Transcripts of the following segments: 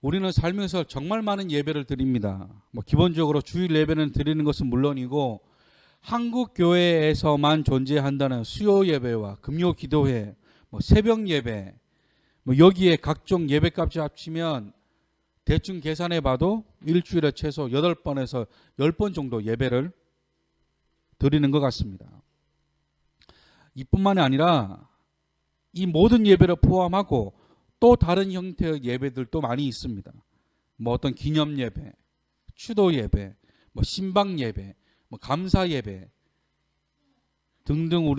우리는 살면서 정말 많은 예배를 드립니다. 기본적으로 주일 예배는 드리는 것은 물론이고 한국 교회에서만 존재한다는 수요 예배와 금요 기도회, 새벽 예배, 여기에 각종 예배값이 합치면 대충 계산해 봐도 일주일에 최소 8번에서 10번 정도 예배를 드리는 것 같습니다. 이뿐만이 아니라 이 모든 예배를 포함하고 또 다른 형태의 예배들도 많이 있습니다. 어떤 기념 예배, 추도 예배, 신방 예배, 감사 예배 등등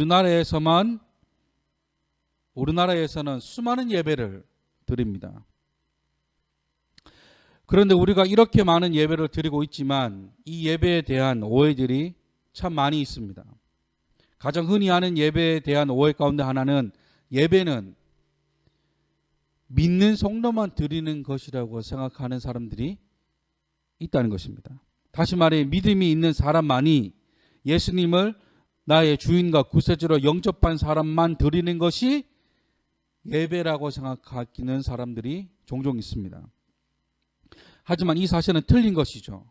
우리나라에서는 수많은 예배를 드립니다. 그런데 우리가 이렇게 많은 예배를 드리고 있지만 이 예배에 대한 오해들이 참 많이 있습니다. 가장 흔히 하는 예배에 대한 오해 가운데 하나는 예배는 믿는 성도만 드리는 것이라고 생각하는 사람들이 있다는 것입니다. 다시 말해 믿음이 있는 사람만이 예수님을 나의 주인과 구세주로 영접한 사람만 드리는 것이 예배라고 생각하는 사람들이 종종 있습니다. 하지만 이 사실은 틀린 것이죠.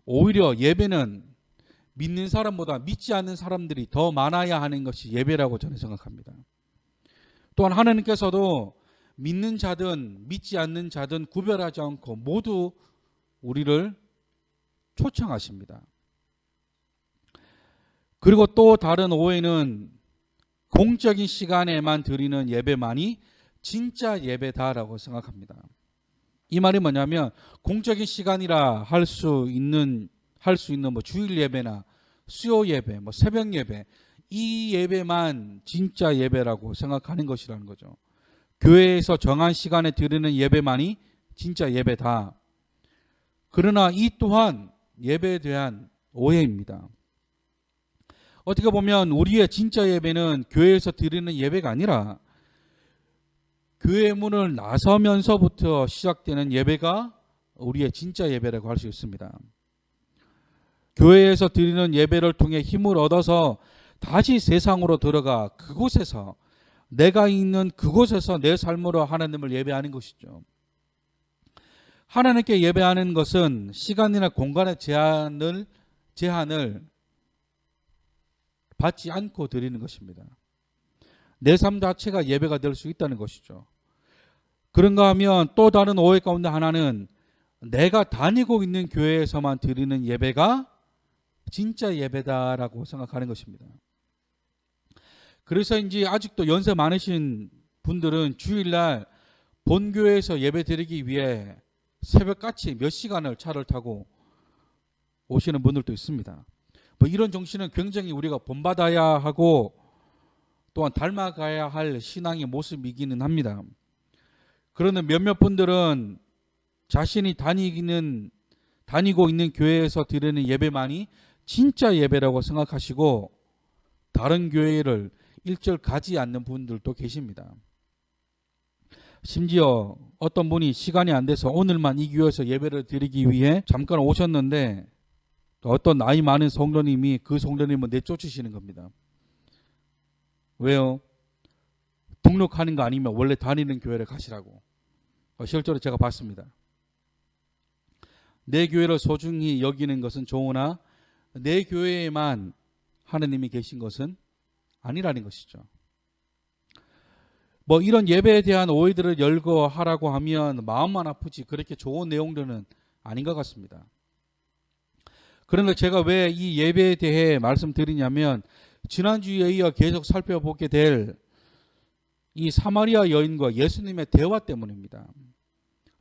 오히려 예배는 믿는 사람보다 믿지 않는 사람들이 더 많아야 하는 것이 예배라고 저는 생각합니다. 또한 하나님께서도 믿는 자든 믿지 않는 자든 구별하지 않고 모두 우리를 초청하십니다. 그리고 또 다른 오해는 공적인 시간에만 드리는 예배만이 진짜 예배다라고 생각합니다. 이 말이 뭐냐면 공적인 시간이라 할 수 있는 주일 예배나 수요 예배, 새벽 예배, 이 예배만 진짜 예배라고 생각하는 것이라는 거죠. 교회에서 정한 시간에 드리는 예배만이 진짜 예배다. 그러나 이 또한 예배에 대한 오해입니다. 어떻게 보면 우리의 진짜 예배는 교회에서 드리는 예배가 아니라 교회 문을 나서면서부터 시작되는 예배가 우리의 진짜 예배라고 할 수 있습니다. 교회에서 드리는 예배를 통해 힘을 얻어서 다시 세상으로 들어가 그곳에서 내가 있는 그곳에서 내 삶으로 하나님을 예배하는 것이죠. 하나님께 예배하는 것은 시간이나 공간의 제한을 받지 않고 드리는 것입니다. 내 삶 자체가 예배가 될 수 있다는 것이죠. 그런가 하면 또 다른 오해 가운데 하나는 내가 다니고 있는 교회에서만 드리는 예배가 진짜 예배다라고 생각하는 것입니다. 그래서인지 아직도 연세 많으신 분들은 주일날 본교회에서 예배 드리기 위해 새벽같이 몇 시간을 차를 타고 오시는 분들도 있습니다. 이런 정신은 굉장히 우리가 본받아야 하고 또한 닮아가야 할 신앙의 모습이기는 합니다. 그런데 몇몇 분들은 자신이 다니고 있는 교회에서 드리는 예배만이 진짜 예배라고 생각하시고 다른 교회를 일절 가지 않는 분들도 계십니다. 심지어 어떤 분이 시간이 안 돼서 오늘만 이 교회에서 예배를 드리기 위해 잠깐 오셨는데 어떤 나이 많은 성도님이 그 성도님을 내쫓으시는 겁니다. 왜요? 등록하는 거 아니면 원래 다니는 교회를 가시라고. 실제로 제가 봤습니다. 내 교회를 소중히 여기는 것은 좋으나 내 교회에만 하나님이 계신 것은 아니라는 것이죠. 이런 예배에 대한 오해들을 열거하라고 하면 마음만 아프지 그렇게 좋은 내용들은 아닌 것 같습니다. 그런데 제가 왜 이 예배에 대해 말씀드리냐면 지난주에 이어 계속 살펴보게 될 이 사마리아 여인과 예수님의 대화 때문입니다.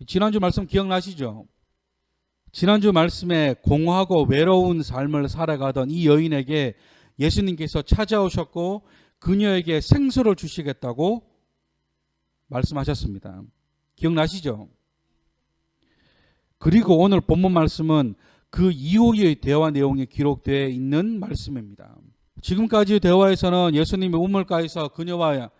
지난주 말씀 기억나시죠? 지난주 말씀에 공허하고 외로운 삶을 살아가던 이 여인에게 예수님께서 찾아오셨고 그녀에게 생수를 주시겠다고 말씀하셨습니다. 기억나시죠? 그리고 오늘 본문 말씀은 그 이후의 대화 내용이 기록되어 있는 말씀입니다. 지금까지 대화에서는 예수님이 우물가에서 그녀와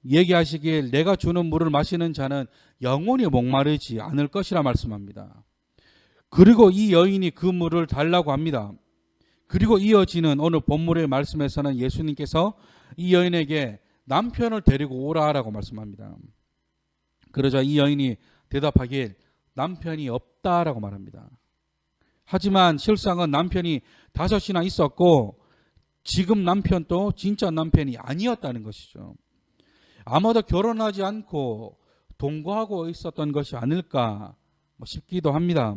얘기하시길 내가 주는 물을 마시는 자는 영원히 목마르지 않을 것이라 말씀합니다. 그리고 이 여인이 그 물을 달라고 합니다. 그리고 이어지는 오늘 본문의 말씀에서는 예수님께서 이 여인에게 남편을 데리고 오라라고 말씀합니다. 그러자 이 여인이 대답하길 남편이 없다라고 말합니다. 하지만 실상은 남편이 5이나 있었고 지금 남편도 진짜 남편이 아니었다는 것이죠. 아마도 결혼하지 않고 동거하고 있었던 것이 아닐까 싶기도 합니다.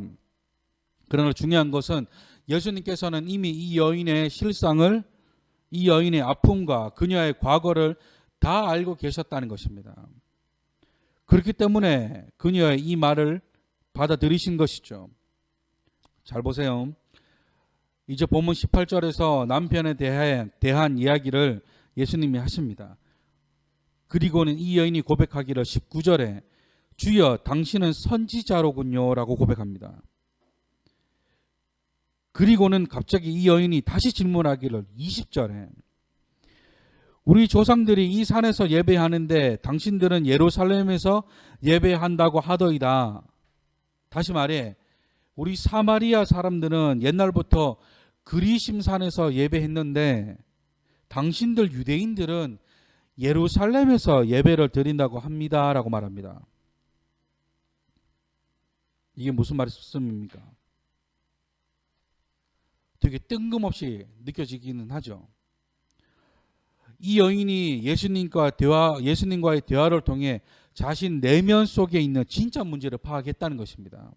그러나 중요한 것은 예수님께서는 이미 이 여인의 실상을, 이 여인의 아픔과 그녀의 과거를 다 알고 계셨다는 것입니다. 그렇기 때문에 그녀의 이 말을 받아들이신 것이죠. 잘 보세요. 이제 본문 18절에서 남편에 대한 이야기를 예수님이 하십니다. 그리고는 이 여인이 고백하기를 19절에 주여 당신은 선지자로군요 라고 고백합니다. 그리고는 갑자기 이 여인이 다시 질문하기를 20절에 우리 조상들이 이 산에서 예배하는데 당신들은 예루살렘에서 예배한다고 하더이다. 다시 말해 우리 사마리아 사람들은 옛날부터 그리심산에서 예배했는데 당신들 유대인들은 예루살렘에서 예배를 드린다고 합니다 라고 말합니다. 이게 무슨 말씀입니까? 되게 뜬금없이 느껴지기는 하죠. 이 여인이 예수님과의 대화를 통해 자신 내면 속에 있는 진짜 문제를 파악했다는 것입니다.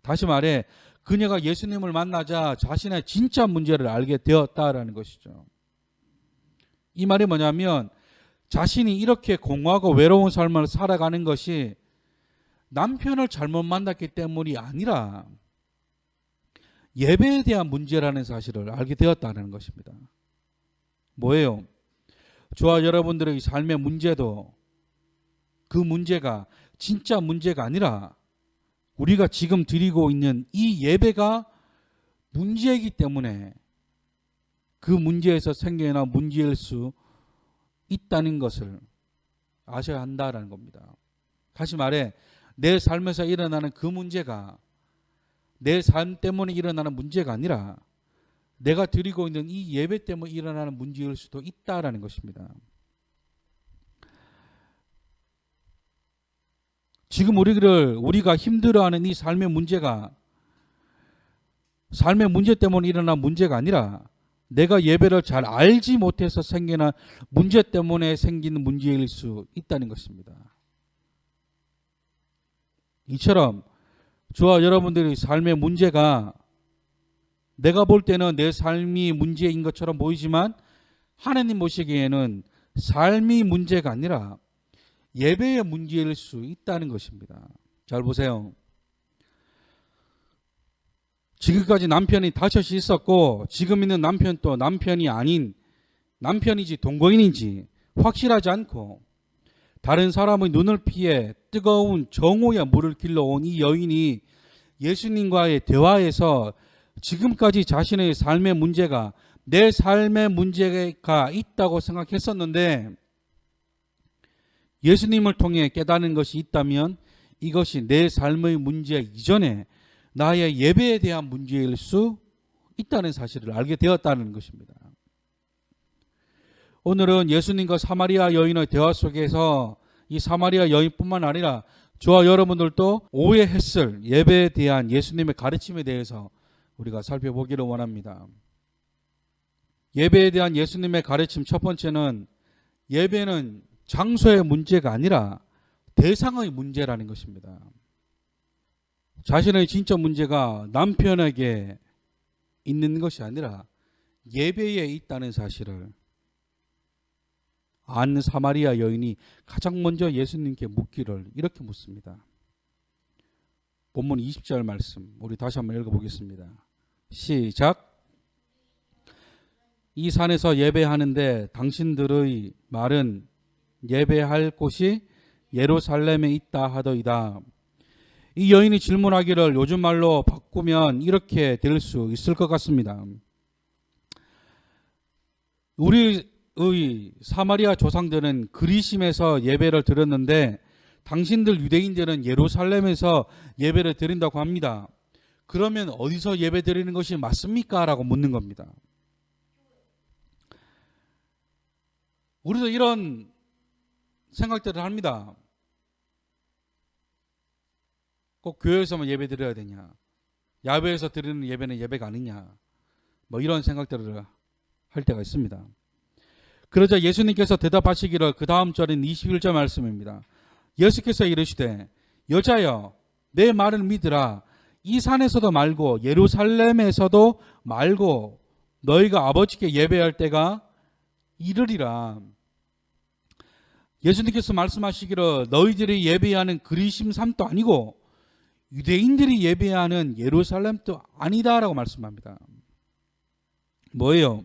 다시 말해 그녀가 예수님을 만나자 자신의 진짜 문제를 알게 되었다라는 것이죠. 이 말이 뭐냐면 자신이 이렇게 공허하고 외로운 삶을 살아가는 것이 남편을 잘못 만났기 때문이 아니라 예배에 대한 문제라는 사실을 알게 되었다는 것입니다. 뭐예요? 저와 여러분들의 삶의 문제도 그 문제가 진짜 문제가 아니라 우리가 지금 드리고 있는 이 예배가 문제이기 때문에 그 문제에서 생겨난 문제일 수 있다는 것을 아셔야 한다라는 겁니다. 다시 말해 내 삶에서 일어나는 그 문제가 내 삶 때문에 일어나는 문제가 아니라 내가 드리고 있는 이 예배 때문에 일어나는 문제일 수도 있다라는 것입니다. 지금 우리가 힘들어하는 이 삶의 문제가 삶의 문제 때문에 일어난 문제가 아니라 내가 예배를 잘 알지 못해서 생기는 문제 때문에 생기는 문제일 수 있다는 것입니다. 이처럼 저와 여러분들의 삶의 문제가 내가 볼 때는 내 삶이 문제인 것처럼 보이지만 하나님 보시기에는 삶이 문제가 아니라 예배의 문제일 수 있다는 것입니다. 잘 보세요. 지금까지 남편이 5이 있었고 지금 있는 남편도 남편이 아닌 남편인지 동거인인지 확실하지 않고 다른 사람의 눈을 피해 뜨거운 정오의 물을 길러온 이 여인이 예수님과의 대화에서 지금까지 자신의 삶의 문제가 내 삶의 문제가 있다고 생각했었는데 예수님을 통해 깨닫는 것이 있다면 이것이 내 삶의 문제 이전에 나의 예배에 대한 문제일 수 있다는 사실을 알게 되었다는 것입니다. 오늘은 예수님과 사마리아 여인의 대화 속에서 이 사마리아 여인뿐만 아니라 저와 여러분들도 오해했을 예배에 대한 예수님의 가르침에 대해서 우리가 살펴보기를 원합니다. 예배에 대한 예수님의 가르침 첫 번째는 예배는 장소의 문제가 아니라 대상의 문제라는 것입니다. 자신의 진짜 문제가 남편에게 있는 것이 아니라 예배에 있다는 사실을 안 사마리아 여인이 가장 먼저 예수님께 묻기를 이렇게 묻습니다. 본문 20절 말씀 우리 다시 한번 읽어보겠습니다. 시작. 이 산에서 예배하는데 당신들의 말은 예배할 곳이 예루살렘에 있다 하더이다. 이 여인이 질문하기를 요즘 말로 바꾸면 이렇게 될 수 있을 것 같습니다. 우리의 사마리아 조상들은 그리심에서 예배를 드렸는데 당신들 유대인들은 예루살렘에서 예배를 드린다고 합니다. 그러면 어디서 예배 드리는 것이 맞습니까? 라고 묻는 겁니다. 우리도 이런 생각들을 합니다. 꼭 교회에서만 예배 드려야 되냐? 야외에서 드리는 예배는 예배가 아니냐? 뭐 이런 생각들을 할 때가 있습니다. 그러자 예수님께서 대답하시기를 그 다음 절인 21절 말씀입니다. 예수께서 이르시되 여자여 내 말을 믿으라. 이 산에서도 말고 예루살렘에서도 말고 너희가 아버지께 예배할 때가 이르리라. 예수님께서 말씀하시기를 너희들이 예배하는 그리심 산도 아니고 유대인들이 예배하는 예루살렘도 아니다라고 말씀합니다. 뭐예요?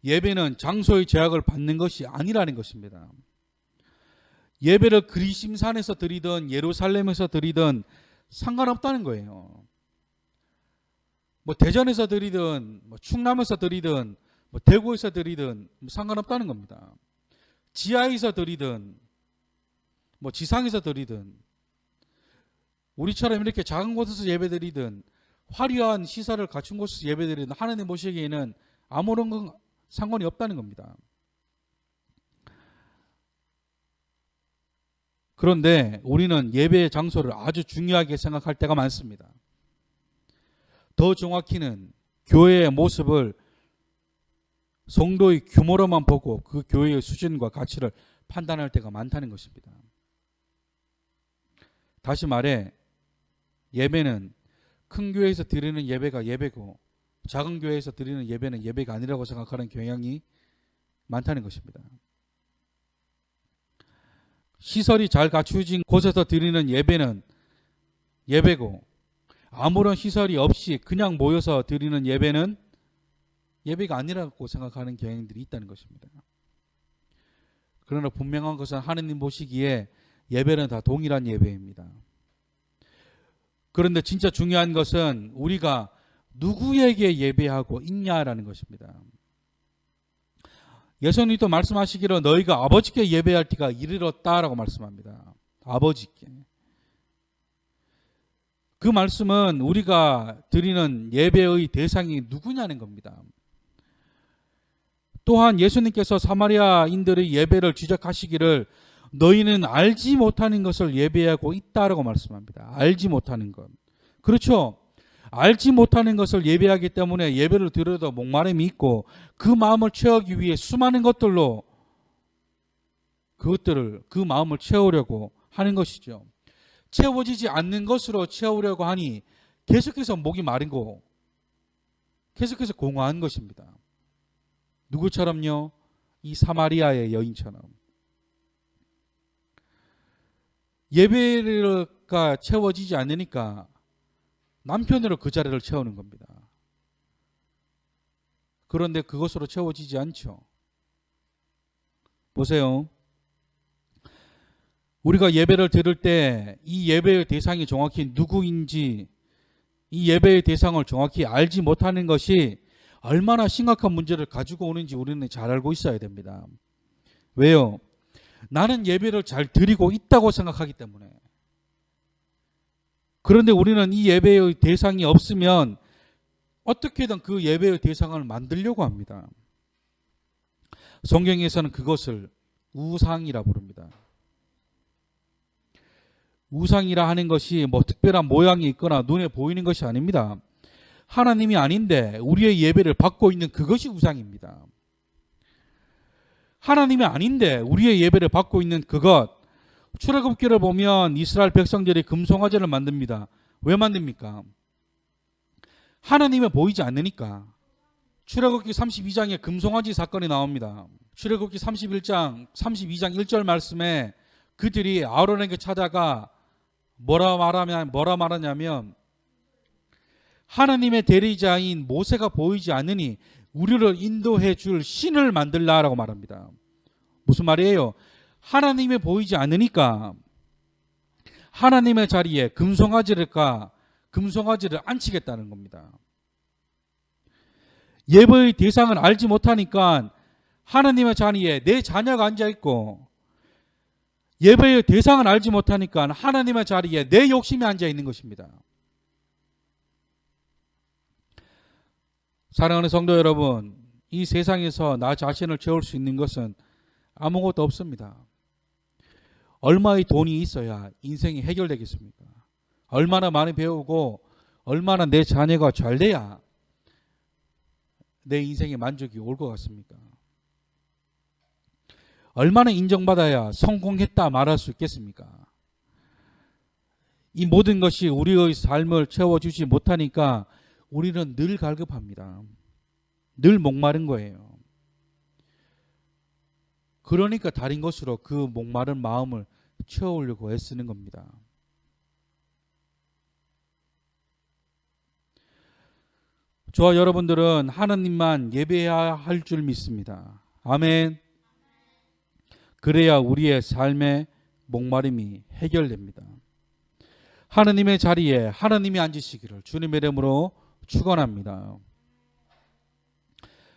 예배는 장소의 제약을 받는 것이 아니라는 것입니다. 예배를 그리심산에서 드리든 예루살렘에서 드리든 상관없다는 거예요. 뭐 대전에서 드리든 뭐 충남에서 드리든 뭐 대구에서 드리든 뭐 상관없다는 겁니다. 지하에서 드리든 뭐 지상에서 드리든 우리처럼 이렇게 작은 곳에서 예배드리든 화려한 시설을 갖춘 곳에서 예배드리든 하나님 보시기에는 아무런 상관이 없다는 겁니다. 그런데 우리는 예배의 장소를 아주 중요하게 생각할 때가 많습니다. 더 정확히는 교회의 모습을 성도의 규모로만 보고 그 교회의 수준과 가치를 판단할 때가 많다는 것입니다. 다시 말해 예배는 큰 교회에서 드리는 예배가 예배고 작은 교회에서 드리는 예배는 예배가 아니라고 생각하는 경향이 많다는 것입니다. 시설이 잘 갖추어진 곳에서 드리는 예배는 예배고 아무런 시설이 없이 그냥 모여서 드리는 예배는 예배가 아니라고 생각하는 경향들이 있다는 것입니다. 그러나 분명한 것은 하느님 보시기에 예배는 다 동일한 예배입니다. 그런데 진짜 중요한 것은 우리가 누구에게 예배하고 있냐라는 것입니다. 예수님도 말씀하시기를 너희가 아버지께 예배할 때가 이르렀다라고 말씀합니다. 아버지께. 그 말씀은 우리가 드리는 예배의 대상이 누구냐는 겁니다. 또한 예수님께서 사마리아인들의 예배를 지적하시기를 너희는 알지 못하는 것을 예배하고 있다라고 말씀합니다. 알지 못하는 것. 그렇죠. 알지 못하는 것을 예배하기 때문에 예배를 드려도 목마름이 있고 그 마음을 채우기 위해 수많은 것들로 그 마음을 채우려고 하는 것이죠. 채워지지 않는 것으로 채우려고 하니 계속해서 목이 마르고 계속해서 공허한 것입니다. 누구처럼요? 이 사마리아의 여인처럼. 예배가 채워지지 않으니까 남편으로 그 자리를 채우는 겁니다. 그런데 그것으로 채워지지 않죠. 보세요. 우리가 예배를 드릴 때 이 예배의 대상이 정확히 누구인지 이 예배의 대상을 정확히 알지 못하는 것이 얼마나 심각한 문제를 가지고 오는지 우리는 잘 알고 있어야 됩니다. 왜요? 나는 예배를 잘 드리고 있다고 생각하기 때문에. 그런데 우리는 이 예배의 대상이 없으면 어떻게든 그 예배의 대상을 만들려고 합니다. 성경에서는 그것을 우상이라 부릅니다. 우상이라 하는 것이 뭐 특별한 모양이 있거나 눈에 보이는 것이 아닙니다. 하나님이 아닌데 우리의 예배를 받고 있는 그것이 우상입니다. 하나님이 아닌데 우리의 예배를 받고 있는 그것. 출애굽기를 보면 이스라엘 백성들이 금송아지를 만듭니다. 왜 만듭니까? 하나님이 보이지 않으니까. 출애굽기 32장에 금송아지 사건이 나옵니다. 출애굽기 31장 32장 1절 말씀에 그들이 아론에게 찾아가 뭐라 말하냐면 하나님의 대리자인 모세가 보이지 않으니 우리를 인도해 줄 신을 만들라라고 말합니다. 무슨 말이에요? 하나님이 보이지 않으니까 하나님의 자리에 금송아지를 앉히겠다는 겁니다. 예배의 대상을 알지 못하니까 하나님의 자리에 내 자녀가 앉아있고 예배의 대상을 알지 못하니까 하나님의 자리에 내 욕심이 앉아있는 것입니다. 사랑하는 성도 여러분, 이 세상에서 나 자신을 채울 수 있는 것은 아무것도 없습니다. 얼마의 돈이 있어야 인생이 해결되겠습니까? 얼마나 많이 배우고 얼마나 내 자녀가 잘 돼야 내 인생에 만족이 올 것 같습니까? 얼마나 인정받아야 성공했다 말할 수 있겠습니까? 이 모든 것이 우리의 삶을 채워주지 못하니까 우리는 늘 갈급합니다. 늘 목마른 거예요. 그러니까 다른 것으로 그 목마른 마음을 채우려고 애쓰는 겁니다. 저와 여러분들은 하나님만 예배해야 할 줄 믿습니다. 아멘. 그래야 우리의 삶의 목마름이 해결됩니다. 하나님의 자리에 하나님이 앉으시기를 주님의 이름으로 축원합니다.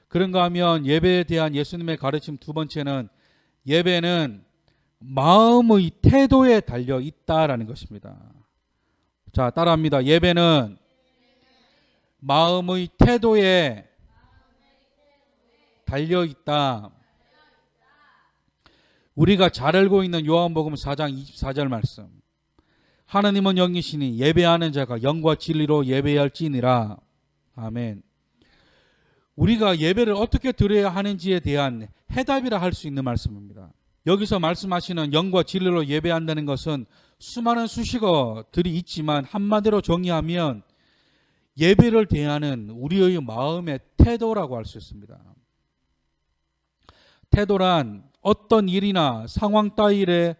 그런가 하면 예배에 대한 예수님의 가르침 두 번째는 예배는 마음의 태도에 달려 있다라는 것입니다. 자, 따라합니다. 예배는 마음의 태도에 달려 있다. 우리가 잘 알고 있는 요한복음 4장 24절 말씀. 하나님은 영이시니 예배하는 자가 영과 진리로 예배할지니라. 아멘. 우리가 예배를 어떻게 드려야 하는지에 대한 해답이라 할 수 있는 말씀입니다. 여기서 말씀하시는 영과 진리로 예배한다는 것은 수많은 수식어들이 있지만 한마디로 정의하면 예배를 대하는 우리의 마음의 태도라고 할 수 있습니다. 태도란 어떤 일이나 상황 따위를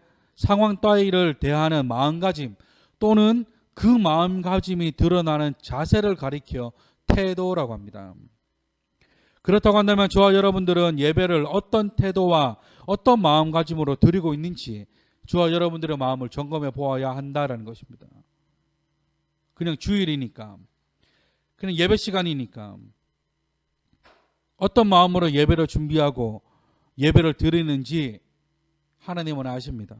대하는 마음가짐 또는 그 마음가짐이 드러나는 자세를 가리켜 태도라고 합니다. 그렇다고 한다면 저와 여러분들은 예배를 어떤 태도와 어떤 마음가짐으로 드리고 있는지 저와 여러분들의 마음을 점검해 보아야 한다는 것입니다. 그냥 주일이니까, 그냥 예배 시간이니까 어떤 마음으로 예배를 준비하고 예배를 드리는지 하나님은 아십니다.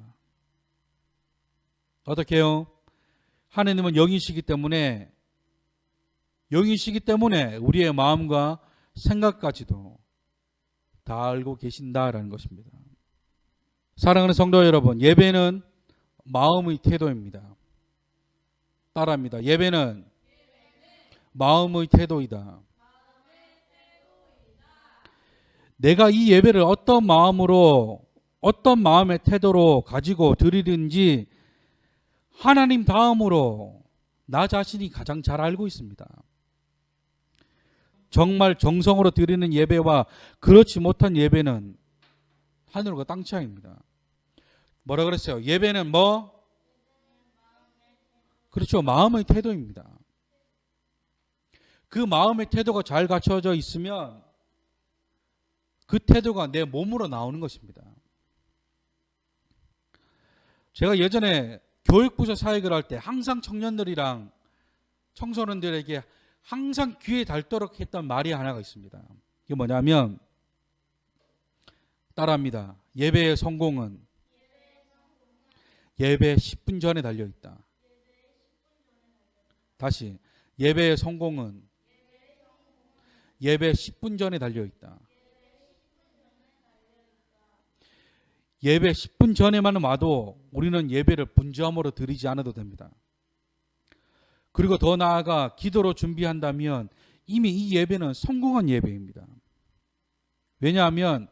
어떻게 해요? 하나님은 영이시기 때문에 우리의 마음과 생각까지도 다 알고 계신다라는 것입니다. 사랑하는 성도 여러분, 예배는 마음의 태도입니다. 따라합니다. 예배는 마음의 태도이다. 내가 이 예배를 어떤 마음으로, 어떤 마음의 태도로 가지고 드리든지 하나님 다음으로 나 자신이 가장 잘 알고 있습니다. 정말 정성으로 드리는 예배와 그렇지 못한 예배는 하늘과 땅 차이입니다. 뭐라 그랬어요? 예배는 뭐? 그렇죠. 마음의 태도입니다. 그 마음의 태도가 잘 갖춰져 있으면 그 태도가 내 몸으로 나오는 것입니다. 제가 예전에 교육부서 사역을 할 때 항상 청년들이랑 청소년들에게 항상 귀에 닳도록 했던 말이 하나가 있습니다. 이게 뭐냐면 따라합니다. 예배의 성공은 예배 10분 전에 달려있다. 다시 예배의 성공은 예배 10분 전에 달려있다. 예배 10분 전에만 와도 우리는 예배를 분주함으로 드리지 않아도 됩니다. 그리고 더 나아가 기도로 준비한다면 이미 이 예배는 성공한 예배입니다. 왜냐하면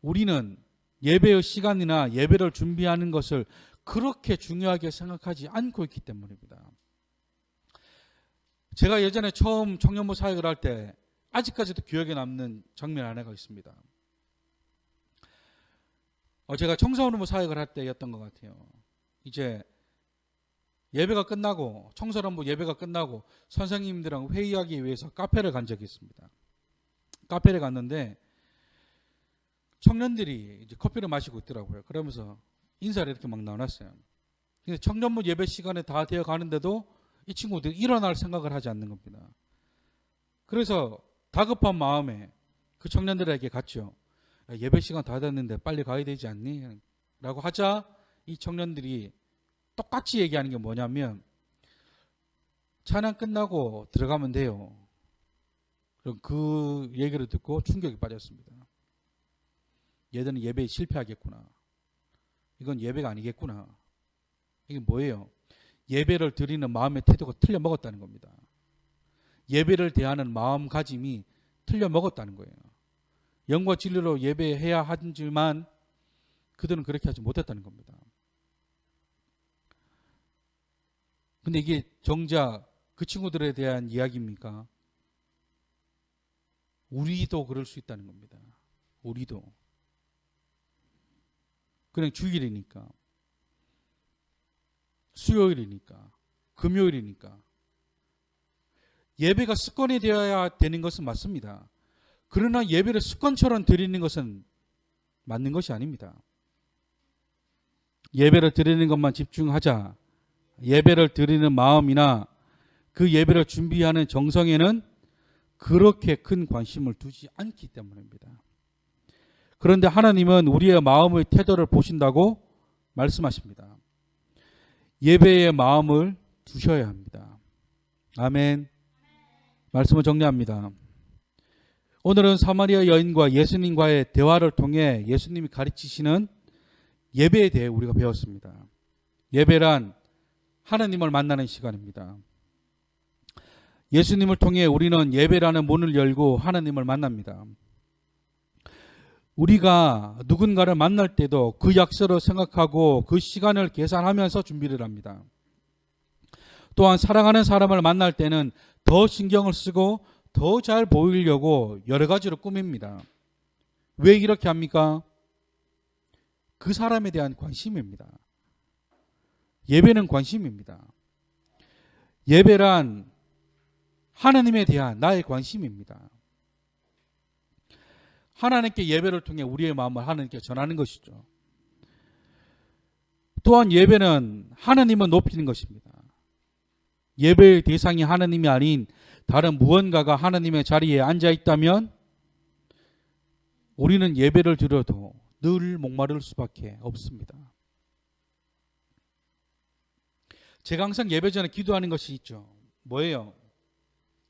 우리는 예배의 시간이나 예배를 준비하는 것을 그렇게 중요하게 생각하지 않고 있기 때문입니다. 제가 예전에 처음 청년부 사역을 할 때 아직까지도 기억에 남는 장면 하나가 있습니다. 제가 청소년부 사역을 할 때였던 것 같아요. 이제 예배가 끝나고 청소년부 예배가 끝나고 선생님들랑 회의하기 위해서 카페를 간 적이 있습니다. 카페를 갔는데 청년들이 이제 커피를 마시고 있더라고요. 그러면서 인사를 이렇게 막 나눴어요. 근데 청년부 예배 시간에 다 되어 가는데도 이 친구들이 일어날 생각을 하지 않는 겁니다. 그래서 다급한 마음에 그 청년들에게 갔죠. 예배 시간 다 됐는데 빨리 가야 되지 않니? 라고 하자 이 청년들이 똑같이 얘기하는 게 뭐냐면 찬양 끝나고 들어가면 돼요. 그럼 그 얘기를 듣고 충격이 빠졌습니다. 얘들은 예배에 실패하겠구나. 이건 예배가 아니겠구나. 이게 뭐예요? 예배를 드리는 마음의 태도가 틀려 먹었다는 겁니다. 예배를 대하는 마음가짐이 틀려 먹었다는 거예요. 영과 진리로 예배해야 하지만 그들은 그렇게 하지 못했다는 겁니다. 근데 이게 정작 그 친구들에 대한 이야기입니까? 우리도 그럴 수 있다는 겁니다. 우리도. 그냥 주일이니까, 수요일이니까, 금요일이니까. 예배가 습관이 되어야 되는 것은 맞습니다. 그러나 예배를 습관처럼 드리는 것은 맞는 것이 아닙니다. 예배를 드리는 것만 집중하자. 예배를 드리는 마음이나 그 예배를 준비하는 정성에는 그렇게 큰 관심을 두지 않기 때문입니다. 그런데 하나님은 우리의 마음의 태도를 보신다고 말씀하십니다. 예배의 마음을 두셔야 합니다. 아멘. 말씀을 정리합니다. 오늘은 사마리아 여인과 예수님과의 대화를 통해 예수님이 가르치시는 예배에 대해 우리가 배웠습니다. 예배란 하나님을 만나는 시간입니다. 예수님을 통해 우리는 예배라는 문을 열고 하나님을 만납니다. 우리가 누군가를 만날 때도 그 약속을 생각하고 그 시간을 계산하면서 준비를 합니다. 또한 사랑하는 사람을 만날 때는 더 신경을 쓰고 더 잘 보이려고 여러 가지로 꾸밉니다. 왜 이렇게 합니까? 그 사람에 대한 관심입니다. 예배는 관심입니다. 예배란 하나님에 대한 나의 관심입니다. 하나님께 예배를 통해 우리의 마음을 하나님께 전하는 것이죠. 또한 예배는 하나님을 높이는 것입니다. 예배의 대상이 하나님이 아닌 다른 무언가가 하나님의 자리에 앉아 있다면 우리는 예배를 드려도 늘 목마를 수밖에 없습니다. 제가 항상 예배 전에 기도하는 것이 있죠. 뭐예요?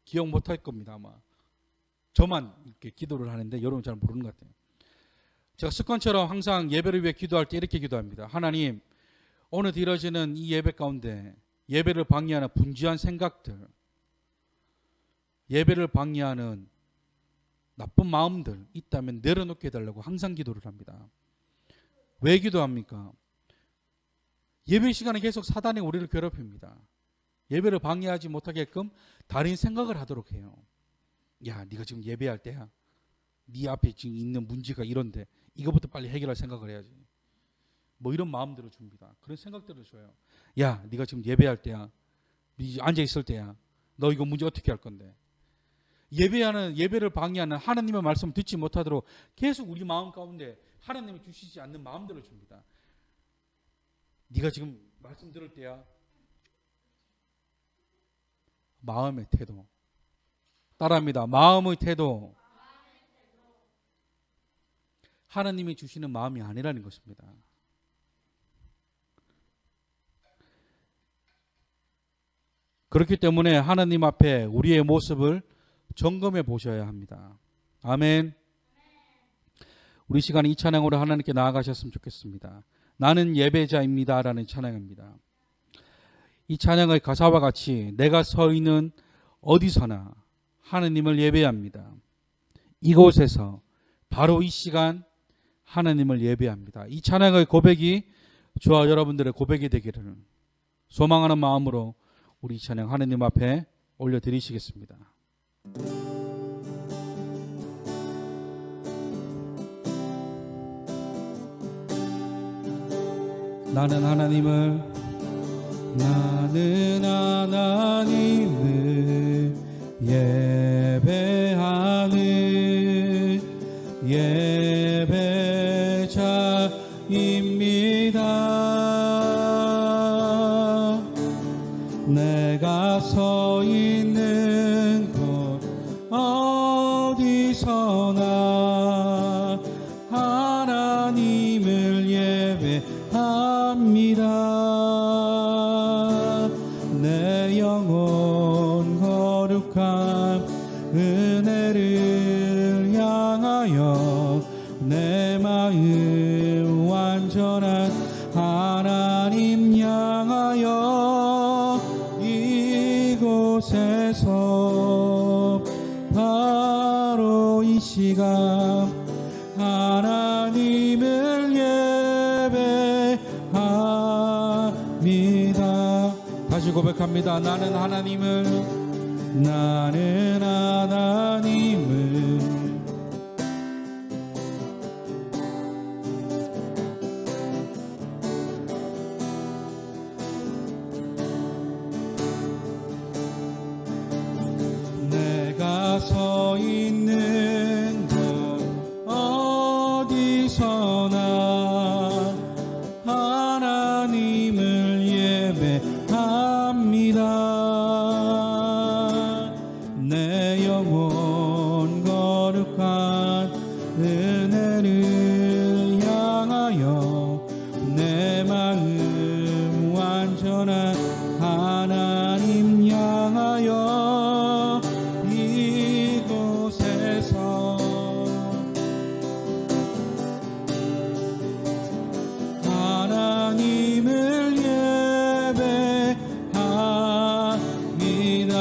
기억 못할 겁니다. 아마 저만 이렇게 기도를 하는데 여러분 잘 모르는 것 같아요. 제가 습관처럼 항상 예배를 위해 기도할 때 이렇게 기도합니다. 하나님, 오늘 드려지는 이 예배 가운데 예배를 방해하는 분주한 생각들, 예배를 방해하는 나쁜 마음들 있다면 내려놓게 해달라고 항상 기도를 합니다. 왜 기도합니까? 예배 시간에 계속 사단이 우리를 괴롭힙니다. 예배를 방해하지 못하게끔 다른 생각을 하도록 해요. 야, 네가 지금 예배할 때야. 네 앞에 지금 있는 문제가 이런데 이거부터 빨리 해결할 생각을 해야지. 뭐 이런 마음들을 줍니다. 그런 생각들을 줘요. 야, 네가 지금 예배할 때야. 앉아 있을 때야. 너 이거 문제 어떻게 할 건데? 예배를 방해하는 하나님의 말씀을 듣지 못하도록 계속 우리 마음 가운데 하나님이 주시지 않는 마음들을 줍니다. 네가 지금 말씀 들을 때야. 마음의 태도. 따라합니다. 마음의 태도. 하나님이 주시는 마음이 아니라는 것입니다. 그렇기 때문에 하나님 앞에 우리의 모습을 점검해 보셔야 합니다. 아멘. 우리 시간에 이 찬양으로 하나님께 나아가셨으면 좋겠습니다. 나는 예배자입니다 라는 찬양입니다. 이 찬양의 가사와 같이 내가 서 있는 어디서나 하나님을 예배합니다. 이곳에서 바로 이 시간 하나님을 예배합니다. 이 찬양의 고백이 저와 여러분들의 고백이 되기를 소망하는 마음으로 우리 이 찬양 하나님 앞에 올려드리시겠습니다. 나는 하나님을 예배하는 예배자입니다. 내가 서 있는 곳 어디서나 하나님을 예배합니다. 내 영혼 거룩한 은혜를 향하여 내 마음 완전한 하나님 향하여 이곳에서 바로 이 시간 하나님을 예배합니다. 다시 고백합니다. 나는 하나님을 내가 서 있는 곳 어디서나 하나님을 예배합니다. 내 영혼 거룩한 은혜를 향하여 내 마음 완전한 하나님 향하여 이곳에서 하나님을 예배합니다.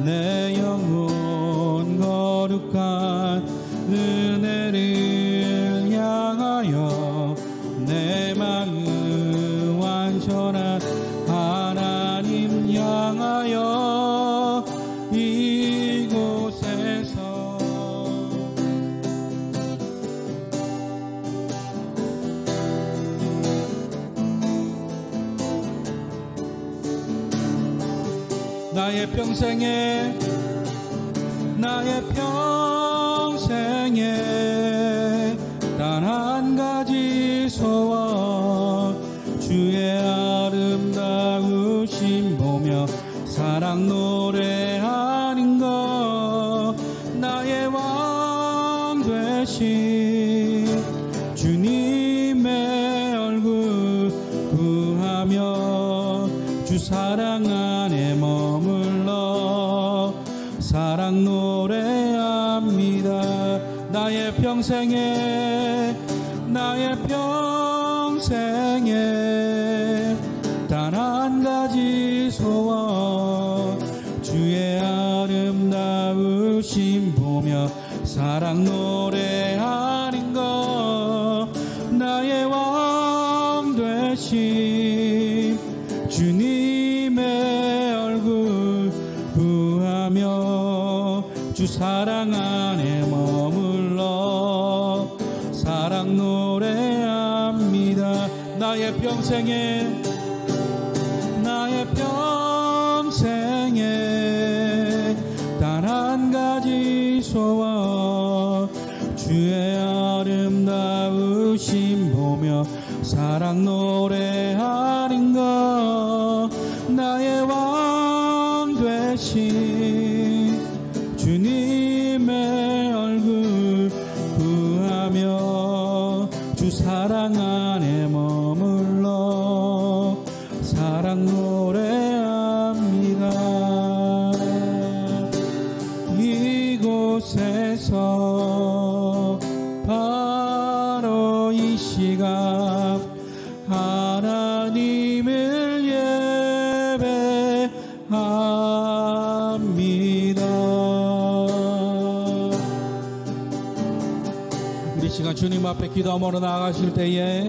내 영혼 거룩한 은혜를 향하여 내 마음 완전한 하나님 향하여 이곳에서 나의 평생에 단 한 가지 소원 주의 아름다우심 보며 사랑 노래하는 것 나의 왕 되신 주님의 얼굴 구하며 주 사랑 안에 머물러 사랑 노래합니다. 나의 평생에 단 한 가지 소원 주의 아름다우심 보며 사랑 노래하는 것 나의 왕 되신 주님의 얼굴 구하며 주 사랑 안에 머물러 사랑 노래합니다. 나의 평생에 단 한 가지 소원 주의 아름다우심 보며 사랑 노래하는 것 나의 왕 되신 주님의 얼굴 구하며 주 사랑 안에 머물러 사랑 노래합니다. 이곳에서 바로 이 시간 하나님을 예배합니다. 우리 시간 주님 앞에 기도하며 나아가실 때에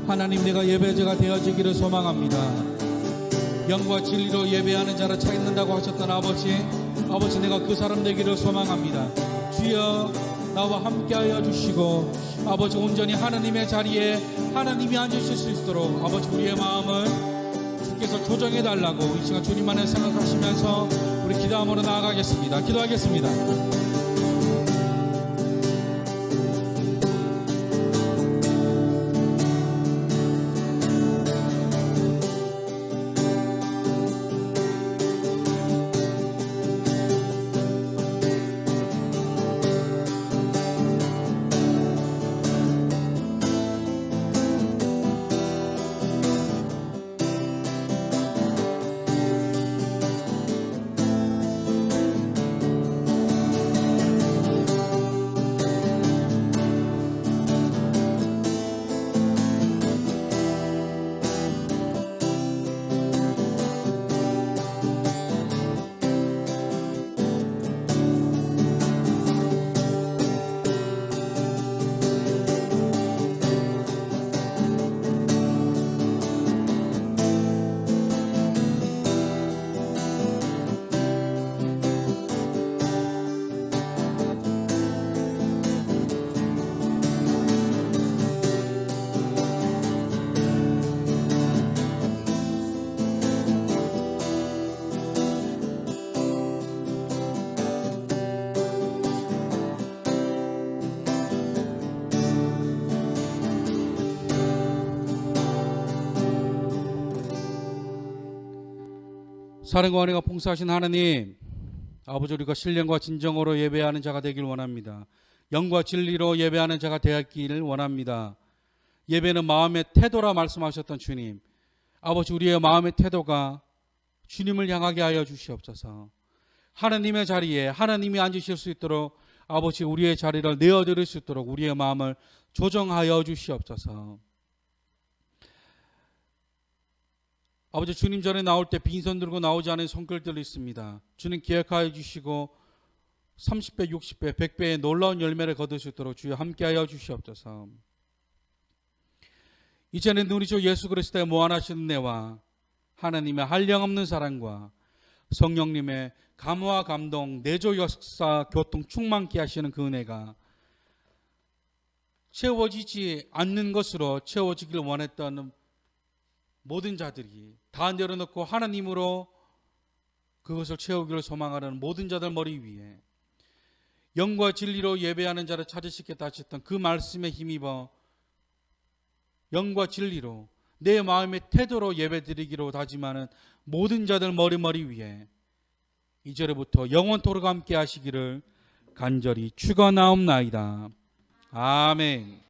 하나님 내가 예배자가 되어지기를 소망합니다. 영과 진리로 예배하는 자를 찾는다고 하셨던 아버지 내가 그 사람 되기를 소망합니다. 주여 나와 함께하여 주시고 아버지 온전히 하나님의 자리에 하나님이 앉으실 수 있도록 아버지 우리의 마음을 주께서 조정해 달라고 이 시간 주님만을 생각하시면서 우리 기도함으로 나아가겠습니다. 기도하겠습니다. 사랑과 은혜가 풍성하신 하나님, 아버지, 우리가 신령과 진정으로 예배하는 자가 되길 원합니다. 영과 진리로 예배하는 자가 되었기를 원합니다. 예배는 마음의 태도라 말씀하셨던 주님, 아버지, 우리의 마음의 태도가 주님을 향하게 하여 주시옵소서. 하나님의 자리에 하나님이 앉으실 수 있도록 아버지, 우리의 자리를 내어드릴 수 있도록 우리의 마음을 조정하여 주시옵소서. 아버지, 주님 전에 나올 때 빈손 들고 나오지 않은 손길들이 있습니다. 주님 기억하여 주시고 30배, 60배, 100배의 놀라운 열매를 거둘 수 있도록 주여 함께하여 주시옵소서. 이제는 우리 주 예수 그리스도의 무한하신 은혜와 하나님의 한량없는 사랑과 성령님의 감화 감동 내조 역사 교통 충만케 하시는 그 은혜가 채워지지 않는 것으로 채워지길 원했던 모든 자들이 다 내려놓고 하나님으로 그것을 채우기를 소망하는 모든 자들 머리 위에 영과 진리로 예배하는 자를 찾으시겠다 하셨던 그 말씀에 힘입어 영과 진리로 내 마음의 태도로 예배드리기로 다짐하는 모든 자들 머리 위에 이제부터 영원토록 함께 하시기를 간절히 축원하옵나이다. 아멘.